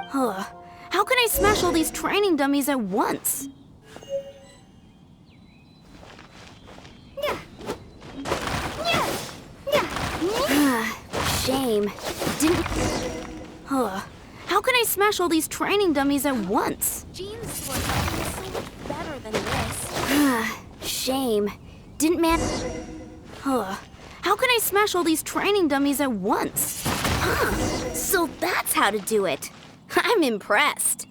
Huh. How can I smash all these training dummies at once? Shame. Didn't... Huh. How can I smash all these training dummies at once? Jean's score is so much better than this. Shame. Didn't man... Huh. How can I smash all these training dummies at once? Huh. So that's how to do it. I'm impressed.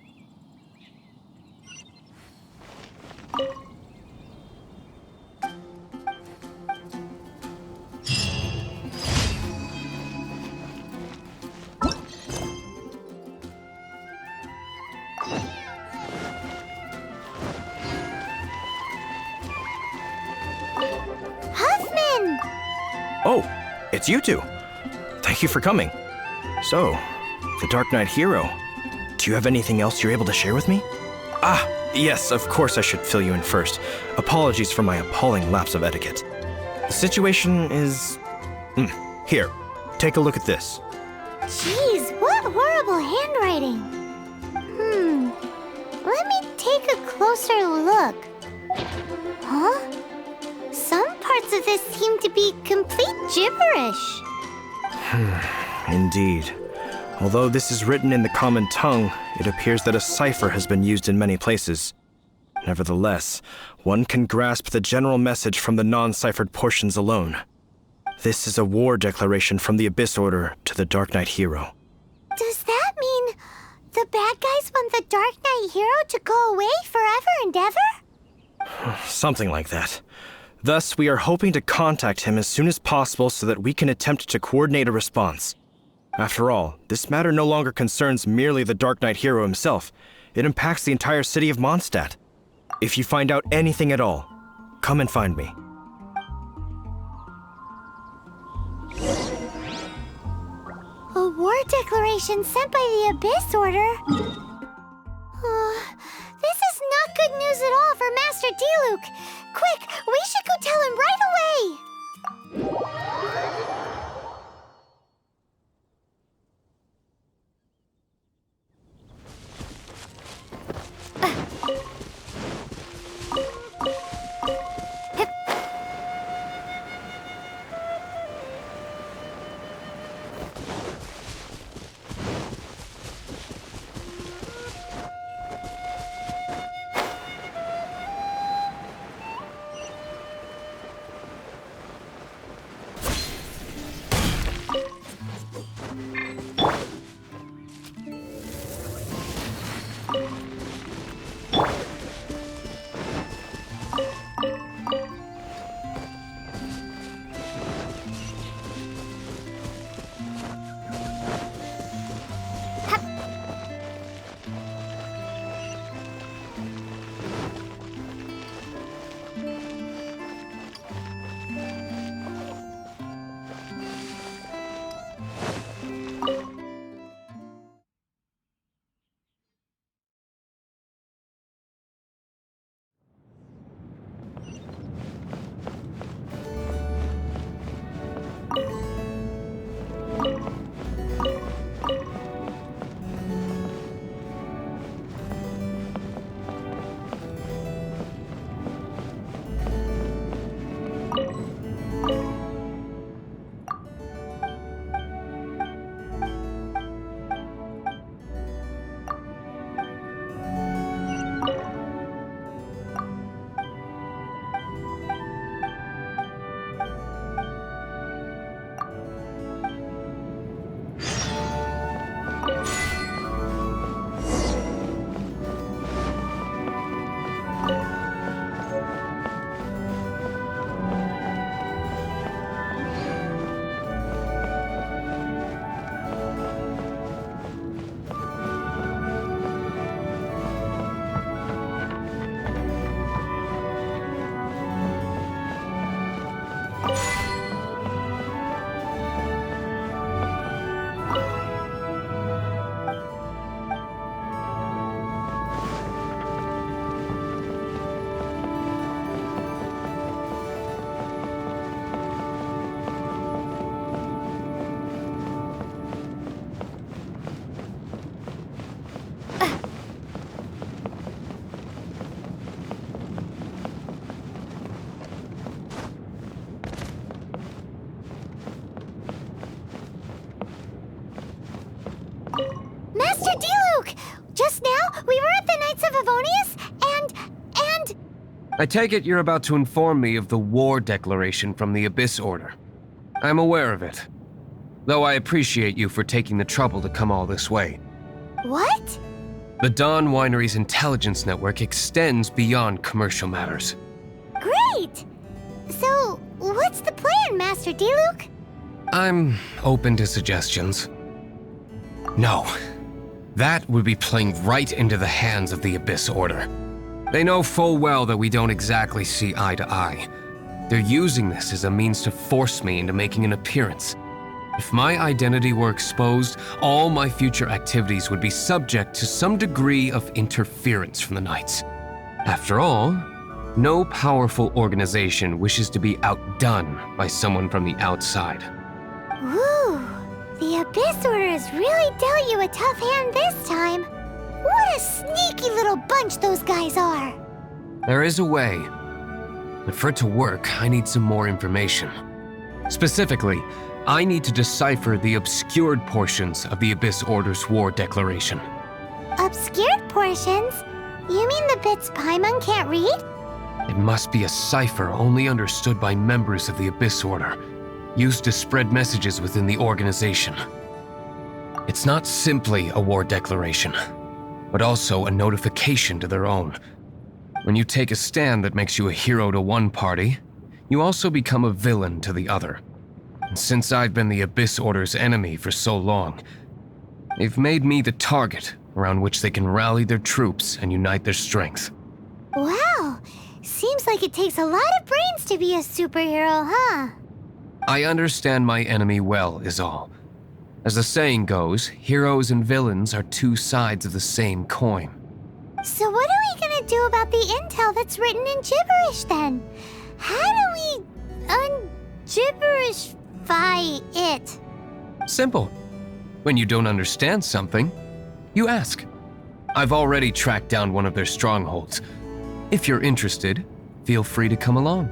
Oh, it's you two. Thank you for coming. So, the Dark Knight hero. Do you have anything else you're able to share with me? Ah, yes, of course I should fill you in first. Apologies for my appalling lapse of etiquette. The situation is... Here, take a look at this. Jeez, what horrible handwriting. Let me take a closer look. Huh? Some parts of this seem to be complete gibberish. Indeed. Although this is written in the common tongue, it appears that a cipher has been used in many places. Nevertheless, one can grasp the general message from the non-ciphered portions alone. This is a war declaration from the Abyss Order to the Dark Knight hero. Does that mean the bad guys want the Dark Knight hero to go away forever and ever? Something like that. Thus, we are hoping to contact him as soon as possible so that we can attempt to coordinate a response. After all, this matter no longer concerns merely the Dark Knight hero himself. It impacts the entire city of Mondstadt. If you find out anything at all, come and find me. A war declaration sent by the Abyss Order? This is not good news at all for Master Diluc. Quick, we should go tell him right away! I take it you're about to inform me of the war declaration from the Abyss Order. I'm aware of it, though I appreciate you for taking the trouble to come all this way. What? The Dawn Winery's intelligence network extends beyond commercial matters. Great! So, what's the plan, Master Diluc? I'm open to suggestions. No. That would be playing right into the hands of the Abyss Order. They know full well that we don't exactly see eye to eye. They're using this as a means to force me into making an appearance. If my identity were exposed, all my future activities would be subject to some degree of interference from the Knights. After all, no powerful organization wishes to be outdone by someone from the outside. Woo! The Abyss Order has really dealt you a tough hand this time. What a sneaky little bunch those guys are! There is a way, but for it to work, I need some more information. Specifically, I need to decipher the obscured portions of the Abyss Order's war declaration. Obscured portions? You mean the bits Paimon can't read? It must be a cipher only understood by members of the Abyss Order, used to spread messages within the organization. It's not simply a war declaration, but also a notification to their own. When you take a stand that makes you a hero to one party, you also become a villain to the other. And since I've been the Abyss Order's enemy for so long, they've made me the target around which they can rally their troops and unite their strength. Wow! Seems like it takes a lot of brains to be a superhero, huh? I understand my enemy well, is all. As the saying goes, heroes and villains are two sides of the same coin. So what are we gonna do about the intel that's written in gibberish then? How do we un-gibberishify it? Simple. When you don't understand something, you ask. I've already tracked down one of their strongholds. If you're interested, feel free to come along.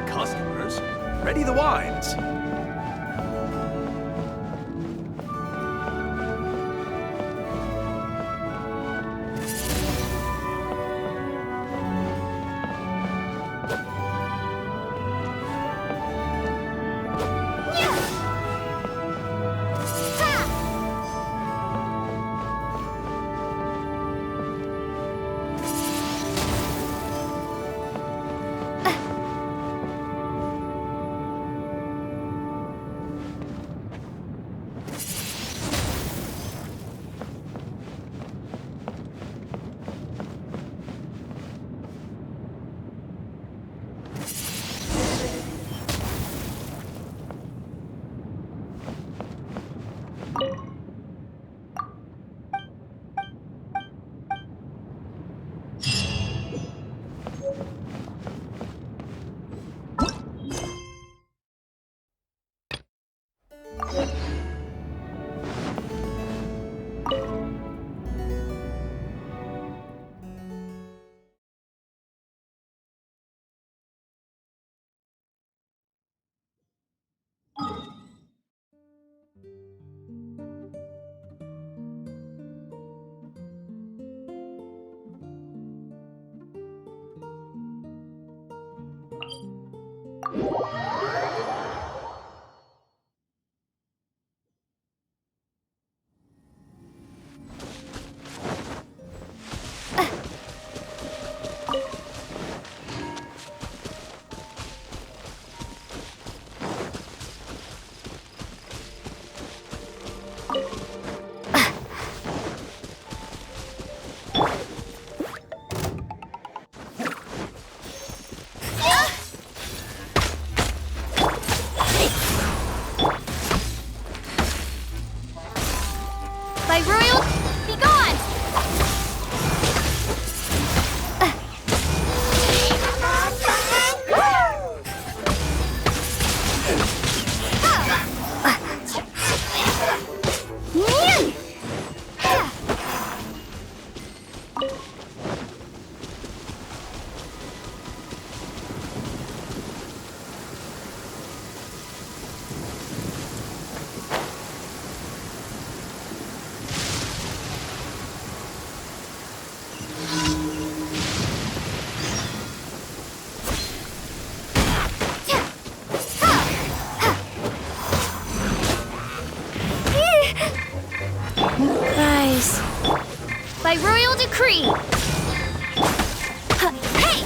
Customers, ready the wines. By royal, be gone! Rise. By royal decree. Hey!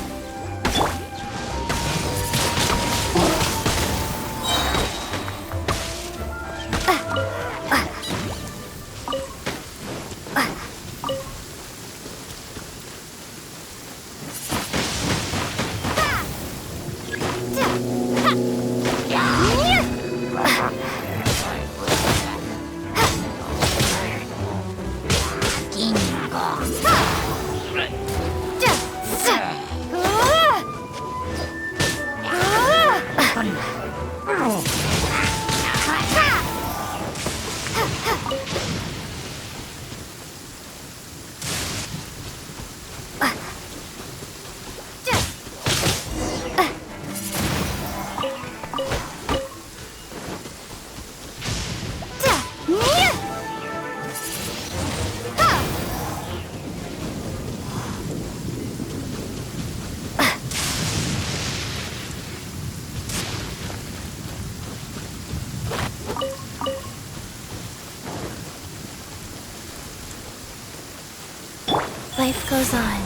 Life goes on.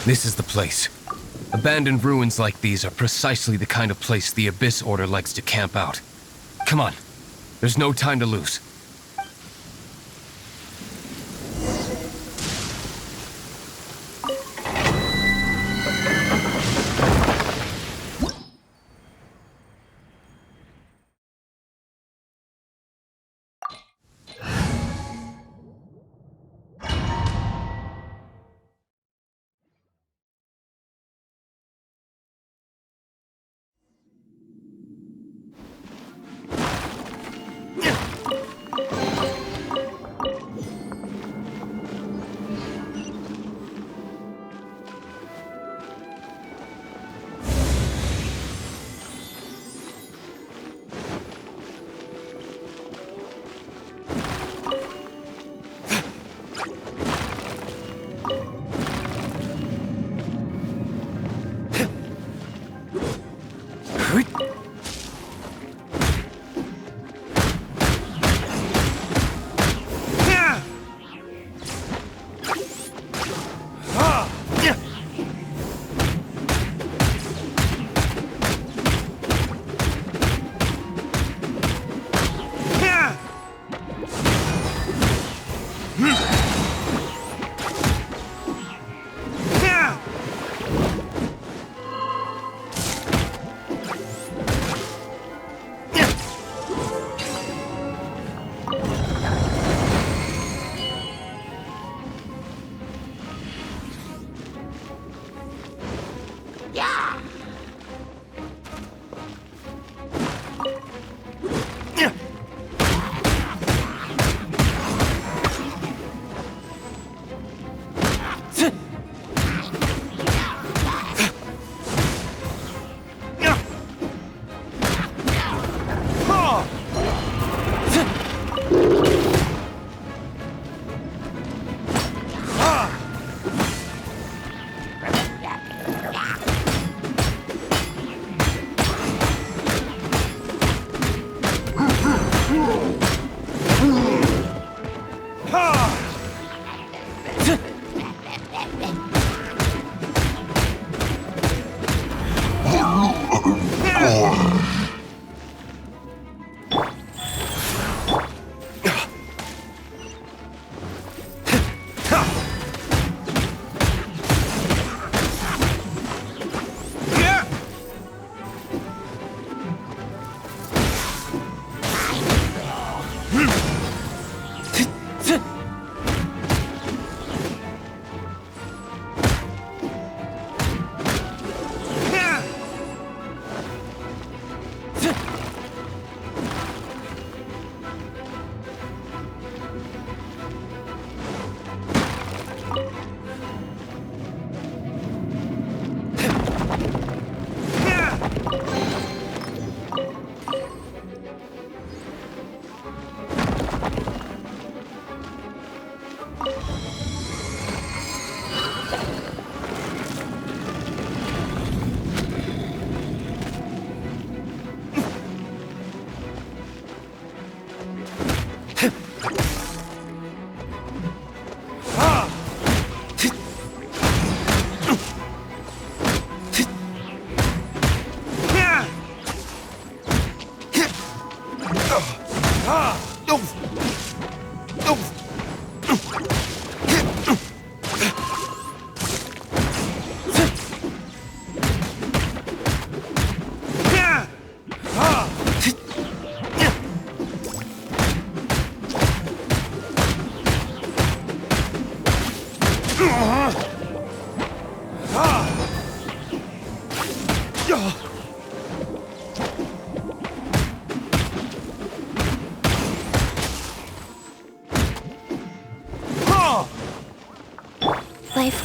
This is the place. Abandoned ruins like these are precisely the kind of place the Abyss Order likes to camp out. Come on. There's no time to lose.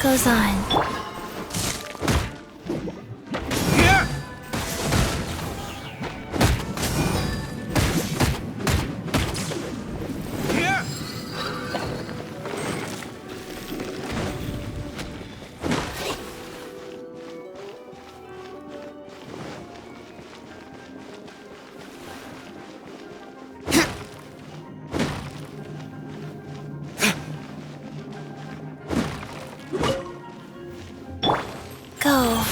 goes on. Go.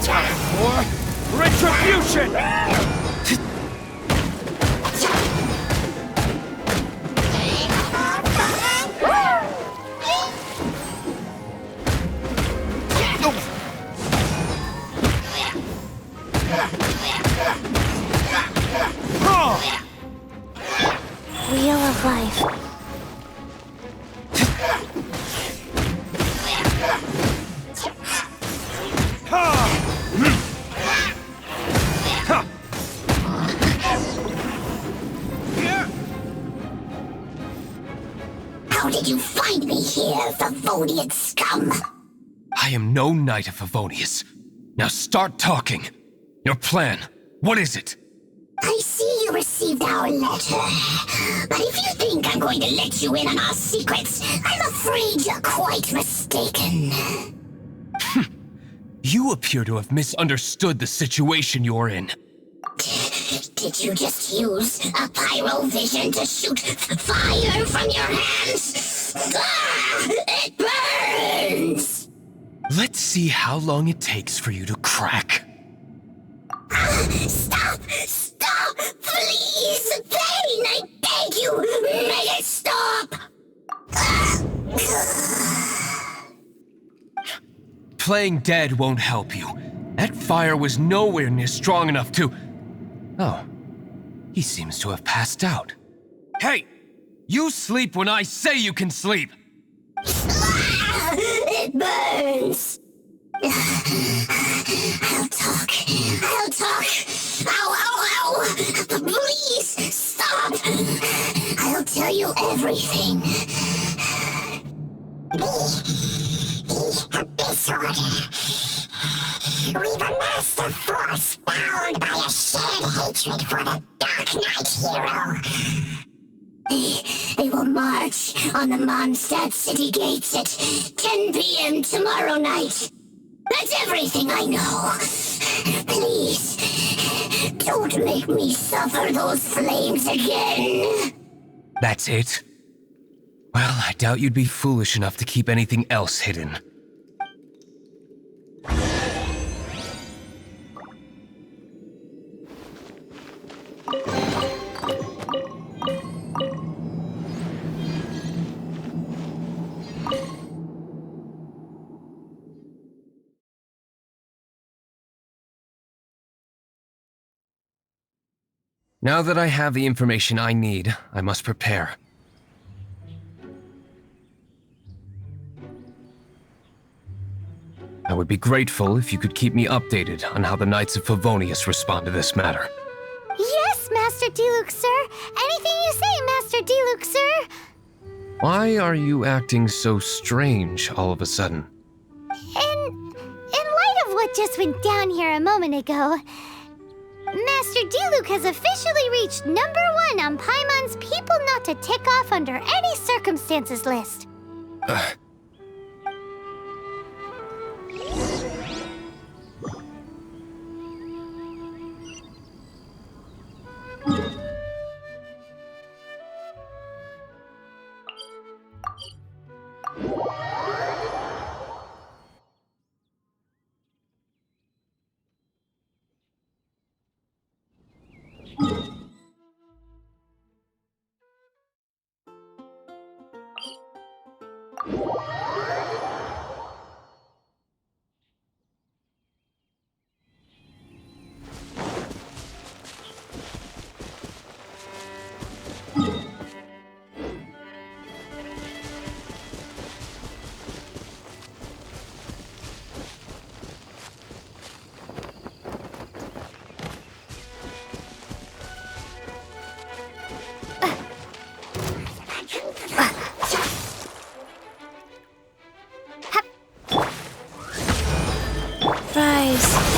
Time for retribution! Wheel of life. How did you find me here, Favonian scum? I am no knight of Favonius. Now start talking. Your plan, what is it? I see you received our letter. But if you think I'm going to let you in on our secrets, I'm afraid you're quite mistaken. You appear to have misunderstood the situation you're in. Did you just use a pyrovision to shoot fire from your hands? Ah, it burns! Let's see how long it takes for you to crack. Stop! Stop! Please! Pain! I beg you! Make it stop! Playing dead won't help you. That fire was nowhere near strong enough to... Oh. He seems to have passed out. Hey! You sleep when I say you can sleep! It burns! I'll talk. I'll talk. Ow, ow, ow! Please, stop! I'll tell you everything. The Abyss Order. We've amassed a force bound by a shared hatred for the Dark Knight hero. They will march on the Mondstadt city gates at 10 p.m. tomorrow night. That's everything I know. Please, don't make me suffer those flames again. That's it? Well, I doubt you'd be foolish enough to keep anything else hidden. Now that I have the information I need, I must prepare. I would be grateful if you could keep me updated on how the Knights of Favonius respond to this matter. Yes, Master Diluc, sir. Anything you say, Master Diluc, sir. Why are you acting so strange all of a sudden? In light of what just went down here a moment ago, Master Diluc has officially reached #1 on Paimon's people not to tick off under any circumstances list. Rise.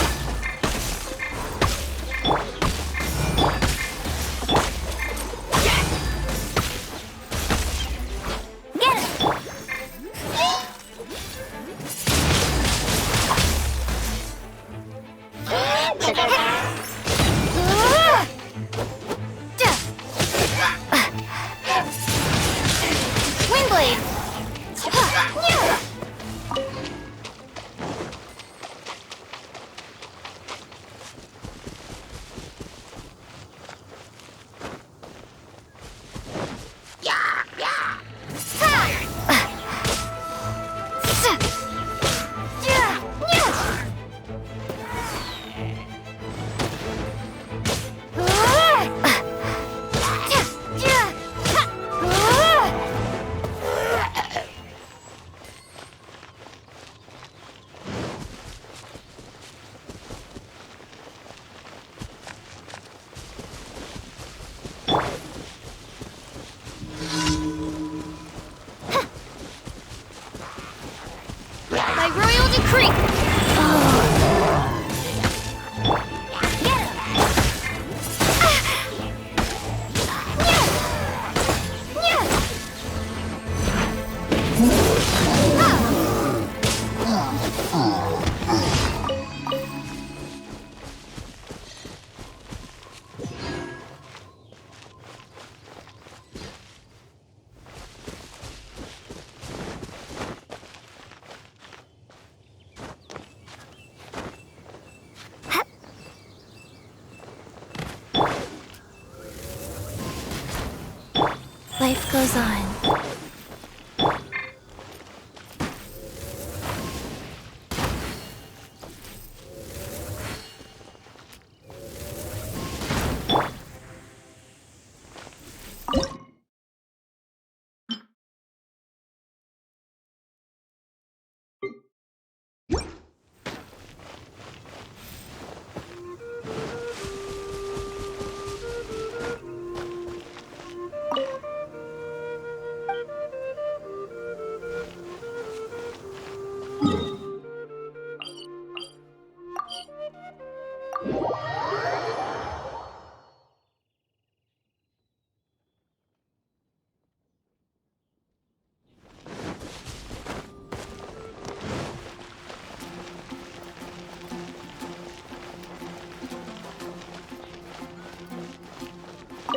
Life goes on.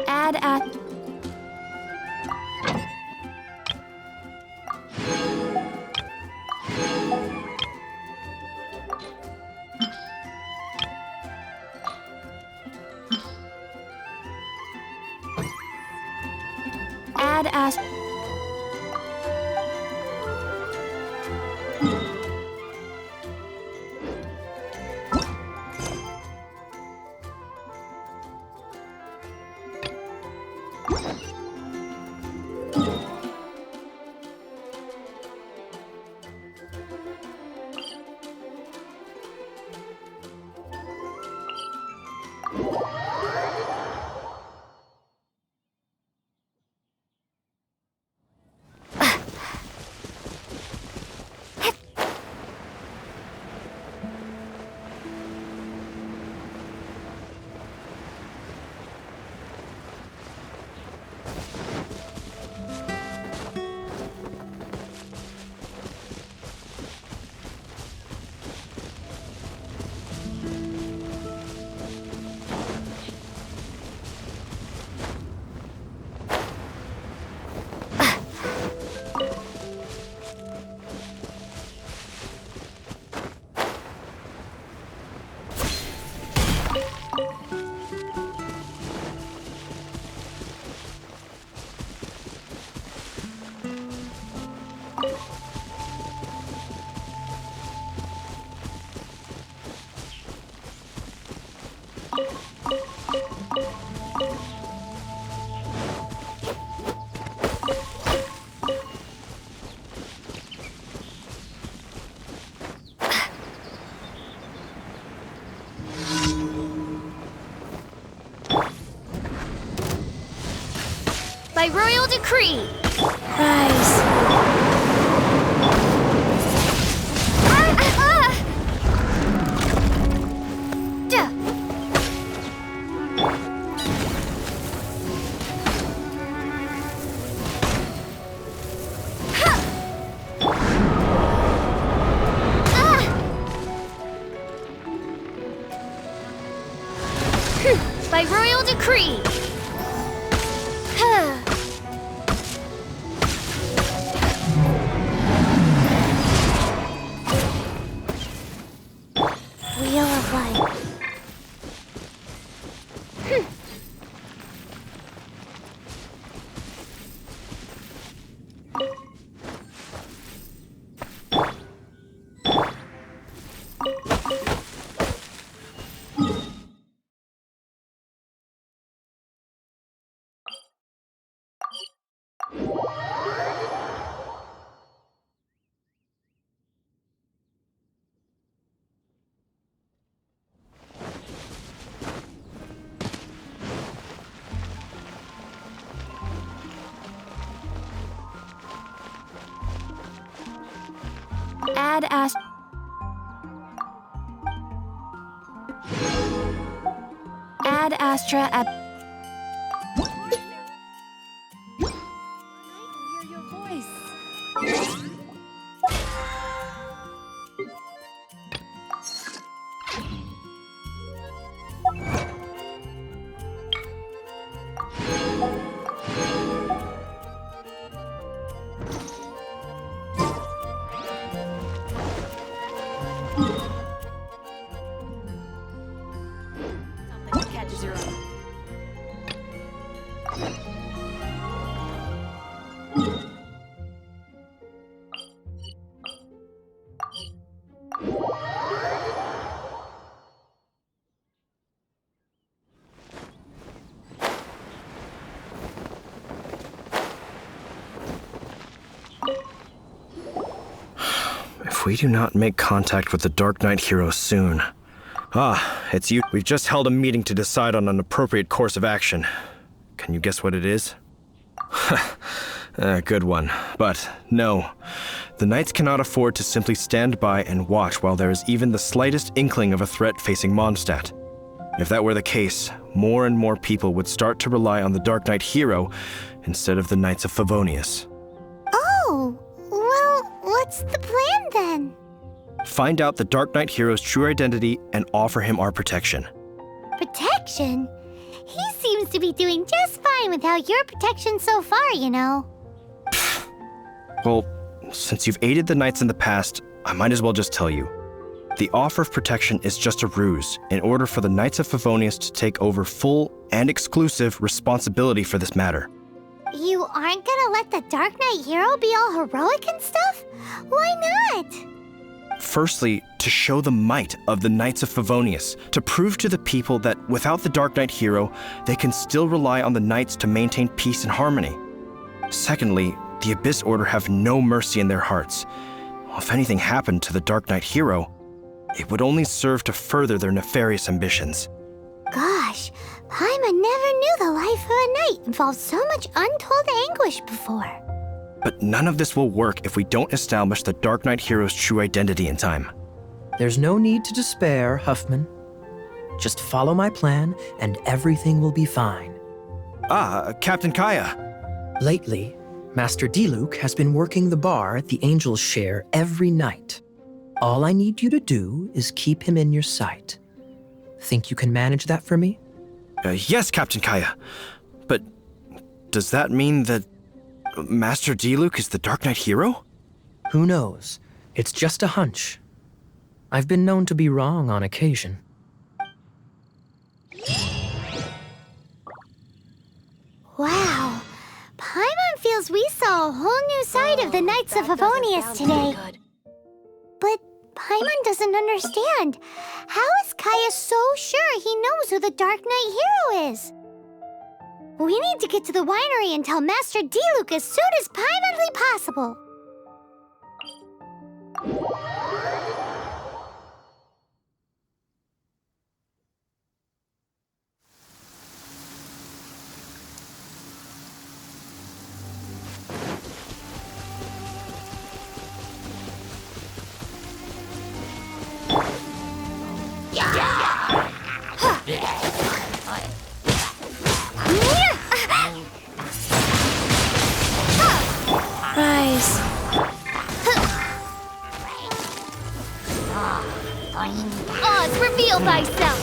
Add at... Add as... By royal decree, rise. By royal decree. Wheel of Life. Ad Astra at. Hear your voice. Something catches your eye. If we do not make contact with the Dark Knight hero soon... Ah, it's you. We've just held a meeting to decide on an appropriate course of action. Can you guess what it is? Good one. But no. The Knights cannot afford to simply stand by and watch while there is even the slightest inkling of a threat facing Mondstadt. If that were the case, more and more people would start to rely on the Dark Knight hero instead of the Knights of Favonius. Oh, well, what's the plan then? Find out the Dark Knight hero's true identity and offer him our protection. Protection? He seems to be doing just fine without your protection so far, you know. Well, since you've aided the Knights in the past, I might as well just tell you. The offer of protection is just a ruse in order for the Knights of Favonius to take over full and exclusive responsibility for this matter. You aren't gonna let the Dark Knight hero be all heroic and stuff? Why not? Firstly, to show the might of the Knights of Favonius, to prove to the people that without the Dark Knight hero, they can still rely on the Knights to maintain peace and harmony. Secondly, the Abyss Order have no mercy in their hearts. If anything happened to the Dark Knight hero, it would only serve to further their nefarious ambitions. Gosh, Paimon never knew the life of a knight involved so much untold anguish before. But none of this will work if we don't establish the Dark Knight hero's true identity in time. There's no need to despair, Huffman. Just follow my plan and everything will be fine. Captain Kaya. Lately, Master Diluc has been working the bar at the Angel's Share every night. All I need you to do is keep him in your sight. Think you can manage that for me? Yes, Captain Kaya. But does that mean that Master Diluc is the Dark Knight hero? Who knows? It's just a hunch. I've been known to be wrong on occasion. Wow, Paimon feels we saw a whole new side of the Knights of Favonius today. But Paimon doesn't understand. How is Kaya so sure he knows who the Dark Knight hero is? We need to get to the winery and tell Master Diluc as soon as Paimonly possible. Rise. Oz, reveal thyself!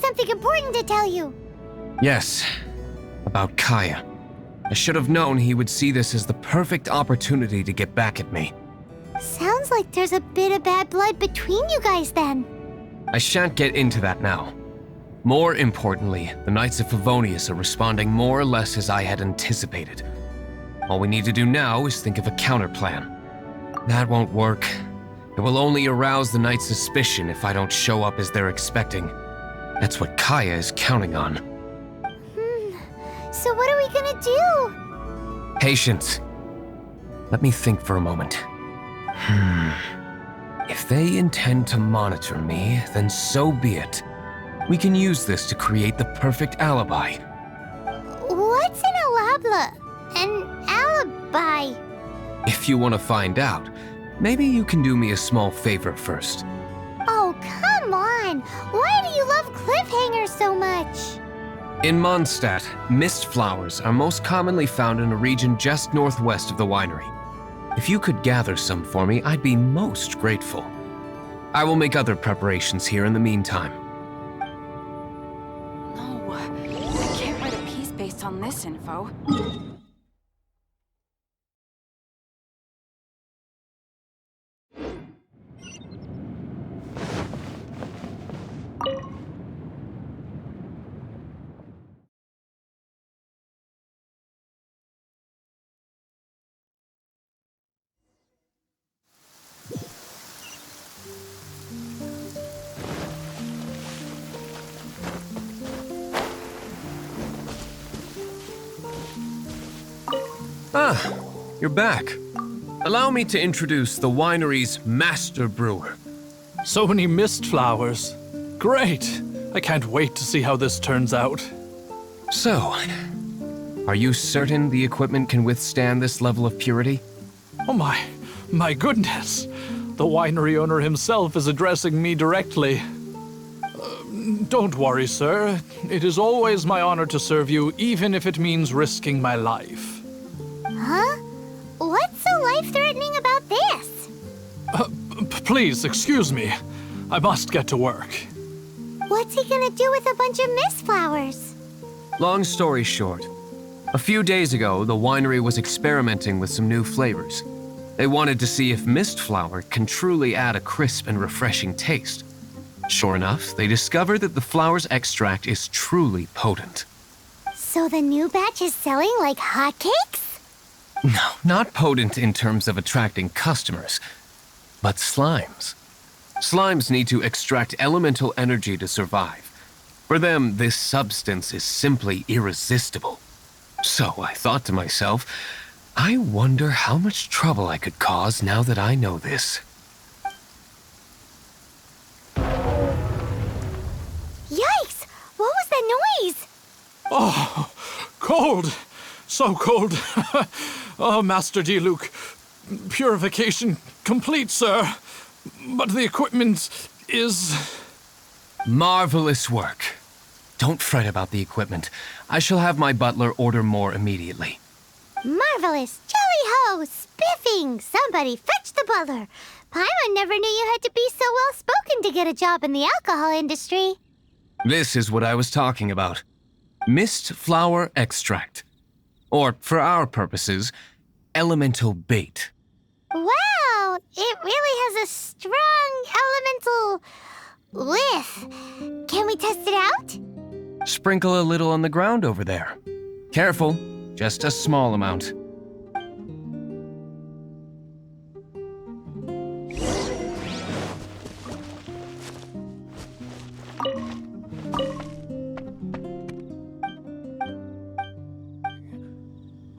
something important to tell you. Yes, about Kaya. I should have known he would see this as the perfect opportunity to get back at me. Sounds like there's a bit of bad blood between you guys then. I shan't get into that now. More importantly, the Knights of Favonius are responding more or less as I had anticipated. All we need to do now is think of a counterplan. That won't work. It will only arouse the Knights' suspicion if I don't show up as they're expecting. That's what Kaya is counting on. So what are we gonna do? Patience. Let me think for a moment. If they intend to monitor me, then so be it. We can use this to create the perfect alibi. What's an alabla? An alibi? If you want to find out, maybe you can do me a small favor first. Oh, come on! Why do you love cliffhangers so much? In Mondstadt, mist flowers are most commonly found in a region just northwest of the winery. If you could gather some for me, I'd be most grateful. I will make other preparations here in the meantime. No, I can't write a piece based on this info. Ah, you're back. Allow me to introduce the winery's master brewer. So many mist flowers. Great! I can't wait to see how this turns out. So, are you certain the equipment can withstand this level of purity? Oh my goodness! The winery owner himself is addressing me directly. Don't worry, sir. It is always my honor to serve you, even if it means risking my life. Huh? What's so life-threatening about this? Please, excuse me. I must get to work. What's he gonna do with a bunch of mist flowers? Long story short, a few days ago, the winery was experimenting with some new flavors. They wanted to see if mist flower can truly add a crisp and refreshing taste. Sure enough, they discovered that the flower's extract is truly potent. So the new batch is selling like hotcakes? No, not potent in terms of attracting customers, but slimes. Slimes need to extract elemental energy to survive. For them, this substance is simply irresistible. So I thought to myself, I wonder how much trouble I could cause now that I know this. Yikes! What was that noise? Oh, cold! So cold. Oh, Master D-Luke. Purification complete, sir. But the equipment is... Marvelous work. Don't fret about the equipment. I shall have my butler order more immediately. Marvelous! Jolly-ho! Spiffing! Somebody fetch the butler! Paimon never knew you had to be so well-spoken to get a job in the alcohol industry. This is what I was talking about. Mist flower extract. Or, for our purposes, elemental bait. Wow! It really has a strong elemental whiff. Can we test it out? Sprinkle a little on the ground over there. Careful, just a small amount.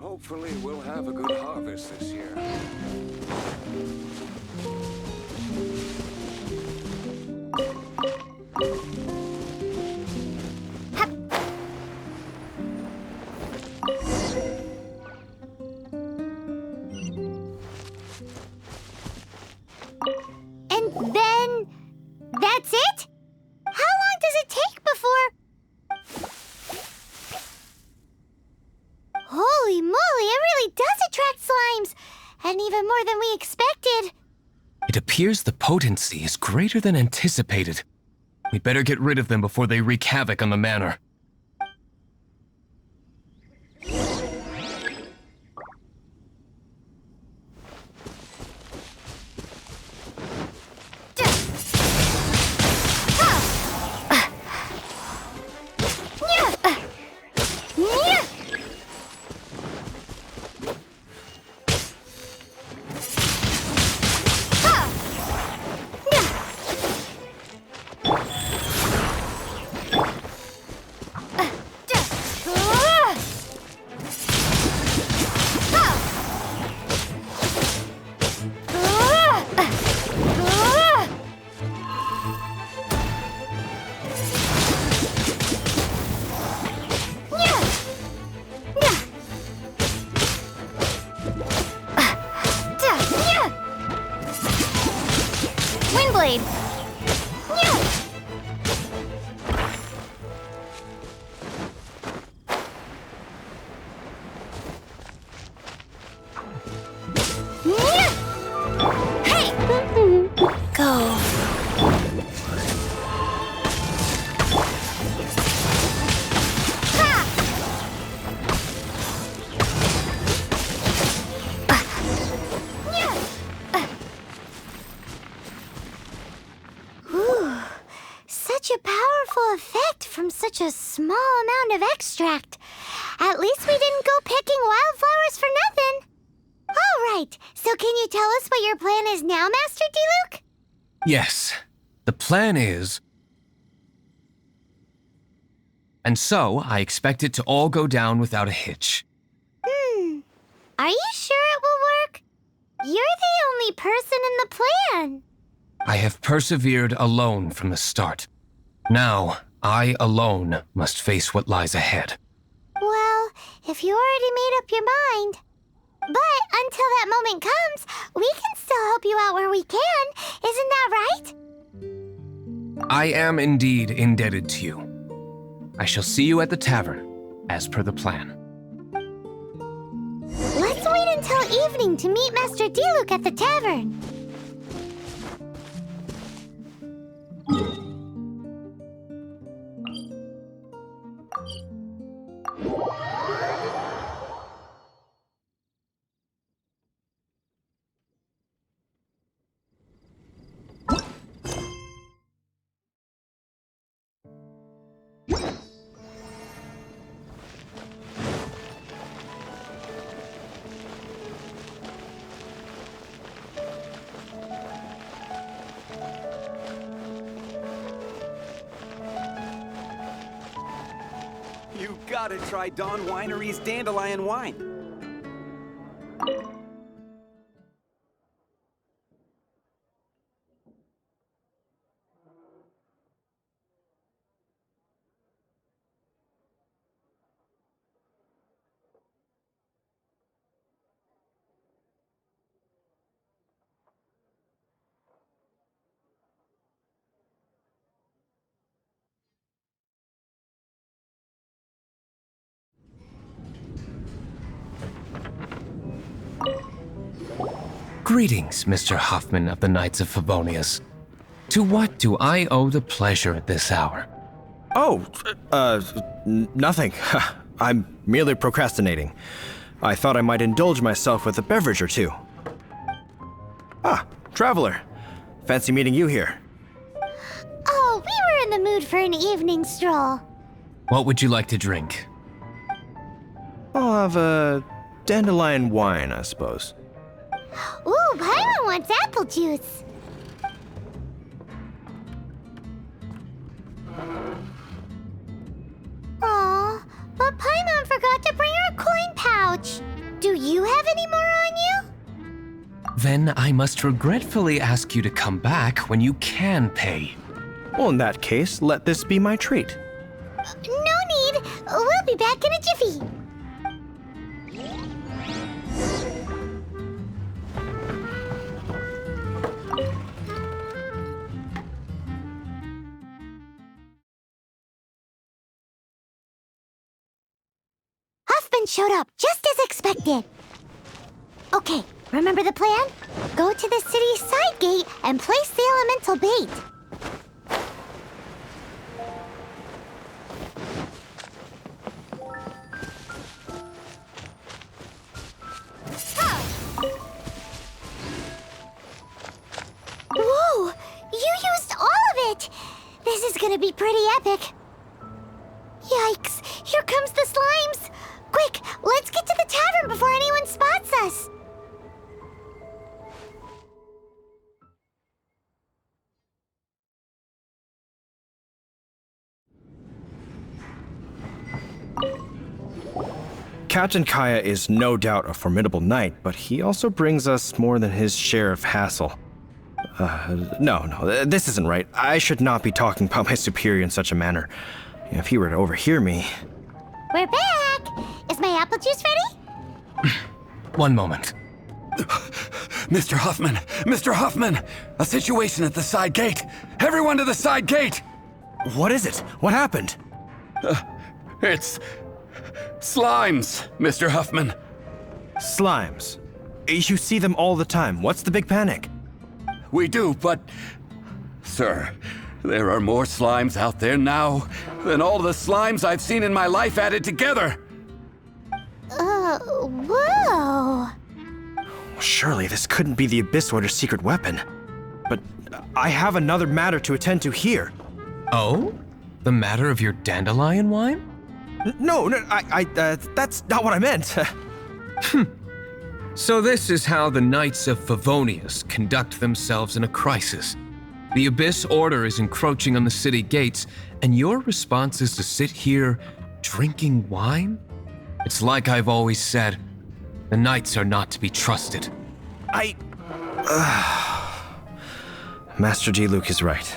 Hopefully we'll have a good harvest this year. And then... that's it? How long does it take before... Holy moly, it really does attract slimes! And even more than we expected. It appears the potency is greater than anticipated. We'd better get rid of them before they wreak havoc on the manor. Windblade! Hey! Go. Such a powerful effect from such a small amount of extract. At least we didn't go picking wildflowers for nothing. All right, so can you tell us what your plan is now, Master Diluc? Yes, the plan is... And so, I expect it to all go down without a hitch. Are you sure it will work? You're the only person in the plan. I have persevered alone from the start. Now, I alone must face what lies ahead. Well, if you already made up your mind. But until that moment comes, we can still help you out where we can. Isn't that right? I am indeed indebted to you. I shall see you at the tavern, as per the plan. Let's wait until evening to meet Master Diluc at the tavern. You gotta try Dawn Winery's Dandelion Wine. Greetings, Mr. Hoffman of the Knights of Favonius. To what do I owe the pleasure at this hour? Oh, nothing. I'm merely procrastinating. I thought I might indulge myself with a beverage or two. Ah, traveler. Fancy meeting you here. Oh, we were in the mood for an evening stroll. What would you like to drink? I'll have a dandelion wine, I suppose. Ooh, Paimon wants apple juice. Aw, but Paimon forgot to bring her coin pouch. Do you have any more on you? Then I must regretfully ask you to come back when you can pay. Well, in that case, let this be my treat. No need. We'll be back in a jiffy. Huffman showed up just as expected. Okay, remember the plan? Go to the city's side gate and place the elemental bait. it. This is gonna be pretty epic. Yikes, here comes the slimes. Quick, let's get to the tavern before anyone spots us. Captain Kaya is no doubt a formidable knight, but he also brings us more than his share of hassle. No, this isn't right. I should not be talking about my superior in such a manner. If he were to overhear me... We're back! Is my apple juice ready? One moment. Mr. Huffman! Mr. Huffman! A situation at the side gate! Everyone to the side gate! What is it? What happened? It's... slimes, Mr. Huffman. Slimes. You see them all the time. What's the big panic? We do, but... Sir, there are more slimes out there now than all the slimes I've seen in my life added together! Whoa! Surely this couldn't be the Abyss Order's secret weapon. But I have another matter to attend to here. Oh? The matter of your dandelion wine? No, that's not what I meant. So this is how the Knights of Favonius conduct themselves in a crisis. The Abyss Order is encroaching on the city gates, and your response is to sit here drinking wine? It's like I've always said, the Knights are not to be trusted. Master Diluc is right.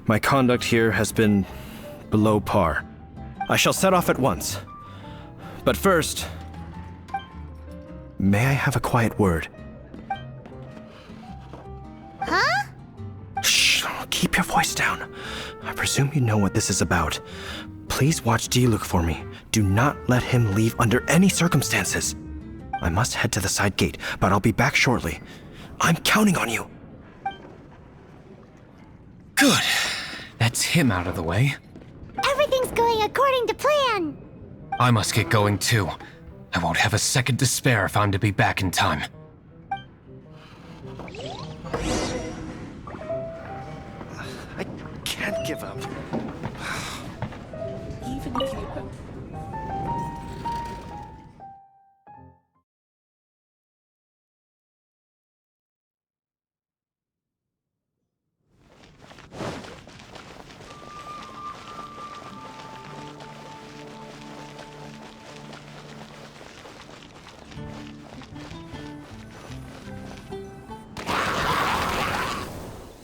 My conduct here has been below par. I shall set off at once. But first, may I have a quiet word? Huh? Shh, keep your voice down. I presume you know what this is about. Please watch Diluc for me. Do not let him leave under any circumstances. I must head to the side gate, but I'll be back shortly. I'm counting on you. Good. That's him out of the way. Everything's going according to plan. I must get going too. I won't have a second to spare if I'm to be back in time. I can't give up. Even if you...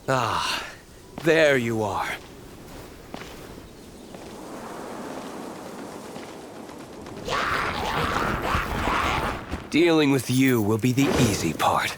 Ah, there you are. Dealing with you will be the easy part.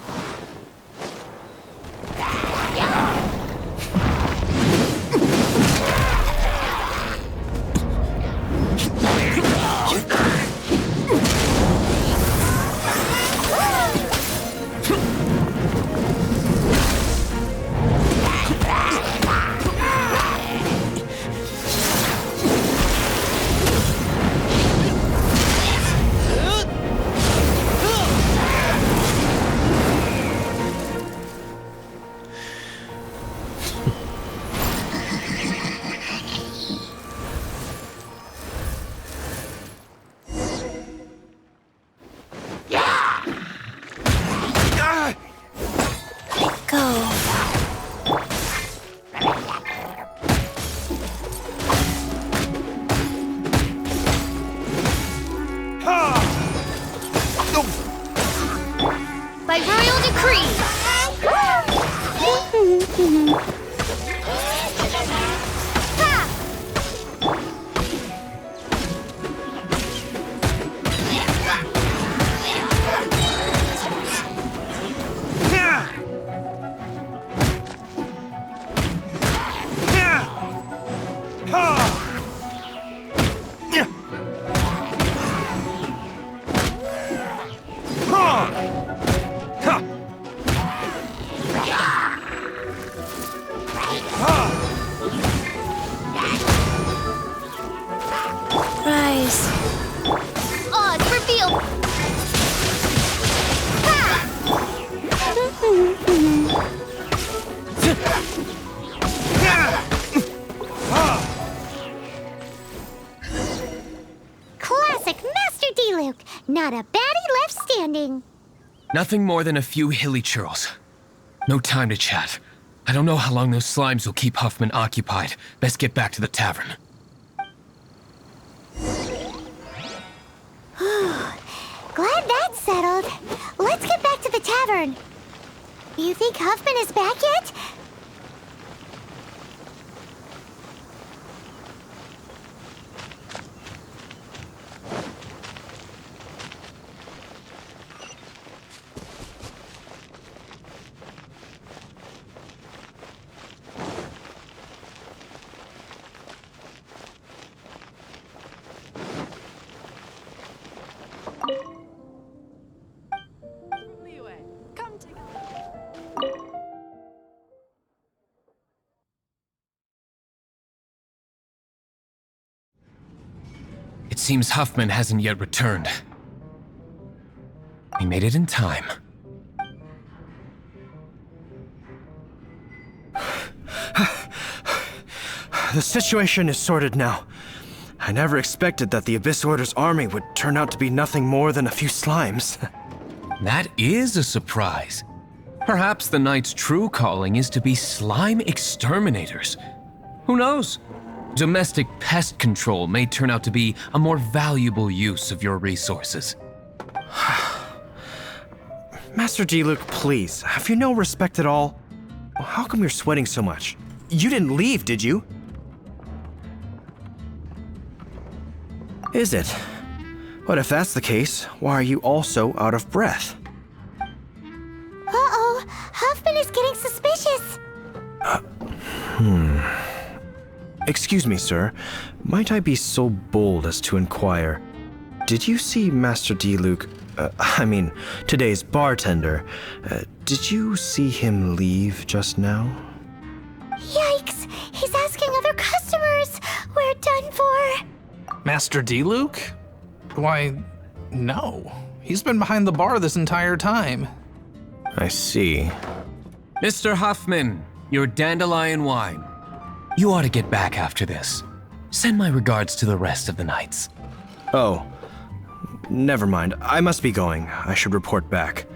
By royal decree. Rise. Odds revealed. Ha! Not a baddie left standing. Nothing more than a few hilly churls. No time to chat. I don't know how long those slimes will keep Huffman occupied. Best get back to the tavern. Glad that's settled. Let's get back to the tavern. You think Huffman is back yet? It seems Huffman hasn't yet returned. We made it in time. The situation is sorted now. I never expected that the Abyss Order's army would turn out to be nothing more than a few slimes. That is a surprise. Perhaps the Knight's true calling is to be slime exterminators. Who knows? Domestic pest control may turn out to be a more valuable use of your resources. Master Diluc, please, have you no respect at all? How come you're sweating so much? You didn't leave, did you? Is it? But if that's the case, why are you also out of breath? Uh-oh, Huffman is getting suspicious. Excuse me, sir. Might I be so bold as to inquire? Did you see Master Diluc, today's bartender? Did you see him leave just now? Yikes, he's asking other customers. We're done for. Master Diluc? Why, no. He's been behind the bar this entire time. I see. Mr. Huffman, your dandelion wine. You ought to get back after this. Send my regards to the rest of the knights. Oh, never mind. I must be going. I should report back.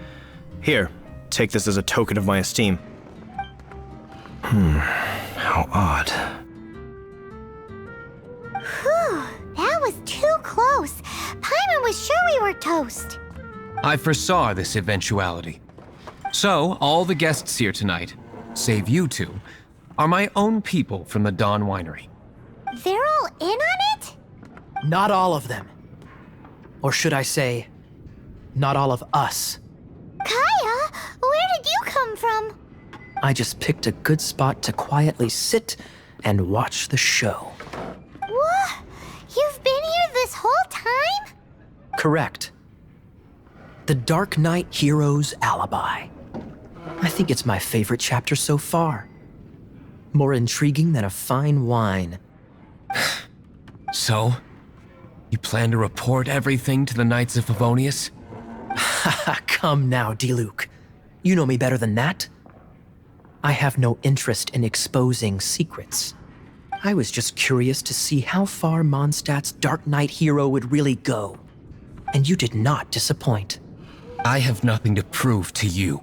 Here, take this as a token of my esteem. How odd. Whew, that was too close. Paimon was sure we were toast. I foresaw this eventuality. So, all the guests here tonight, save you two, are my own people from the Dawn Winery. They're all in on it? Not all of them. Or should I say, not all of us. Kaya, where did you come from? I just picked a good spot to quietly sit and watch the show. What? You've been here this whole time? Correct. The Dark Knight Hero's Alibi. I think it's my favorite chapter so far. More intriguing than a fine wine. So, you plan to report everything to the Knights of Favonius? Come now, Diluc. You know me better than that. I have no interest in exposing secrets. I was just curious to see how far Mondstadt's Dark Knight hero would really go. And you did not disappoint. I have nothing to prove to you.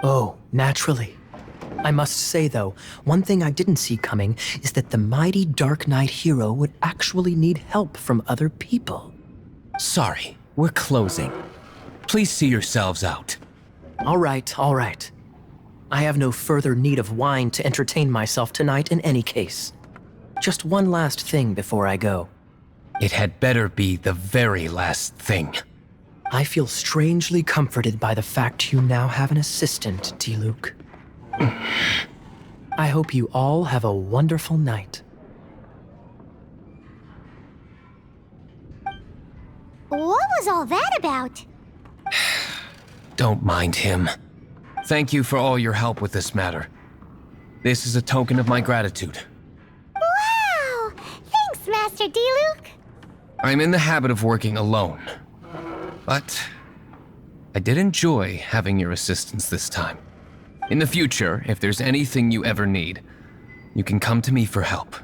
Oh, naturally. I must say, though, one thing I didn't see coming is that the mighty Dark Knight hero would actually need help from other people. Sorry, we're closing. Please see yourselves out. All right, all right. I have no further need of wine to entertain myself tonight in any case. Just one last thing before I go. It had better be the very last thing. I feel strangely comforted by the fact you now have an assistant, Diluc. I hope you all have a wonderful night. What was all that about? Don't mind him. Thank you for all your help with this matter. This is a token of my gratitude. Wow! Thanks, Master Diluc. I'm in the habit of working alone. But I did enjoy having your assistance this time. In the future, if there's anything you ever need, you can come to me for help.